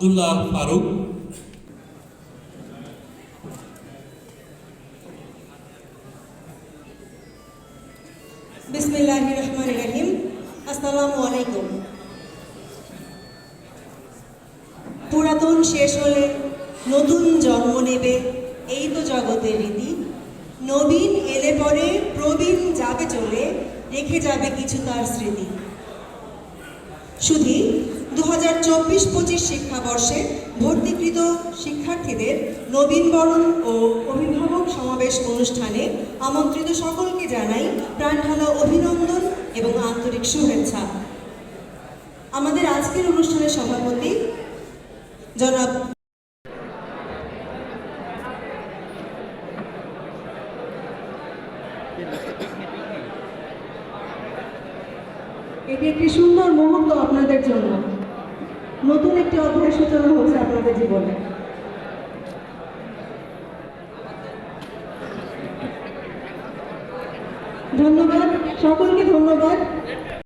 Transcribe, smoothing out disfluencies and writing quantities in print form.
আব্দুল্লাহ ফারুক। বিসমিল্লাহির রহমানির রহিম। আসসালামু আলাইকুম। পুরাতন শেষ হলে নতুন জন্ম নেবে, এই তো জগতের রীতি। নবীন এলে পরে প্রবীণ যাবে চলে, রেখে যাবে কিছু তার স্মৃতি। শুধু 2024-25 শিক্ষাবর্ষে ভর্তিকৃত শিক্ষার্থীদের নবীনবরণ ও অভিভাবক সমাবেশ অনুষ্ঠানে আমন্ত্রিত সকলকে জানাই প্রাণঢালা অভিনন্দন এবং আন্তরিক শুভেচ্ছা। আমাদের আজকের অনুষ্ঠানের সভাপতি জনাব এটি একটি সুন্দর মুহূর্ত আপনাদের জন্য। নতুন একটি অধ্যায়ের সূচনা হচ্ছে আপনাদের জীবনে। ধন্যবাদ সকলকে, ধন্যবাদ।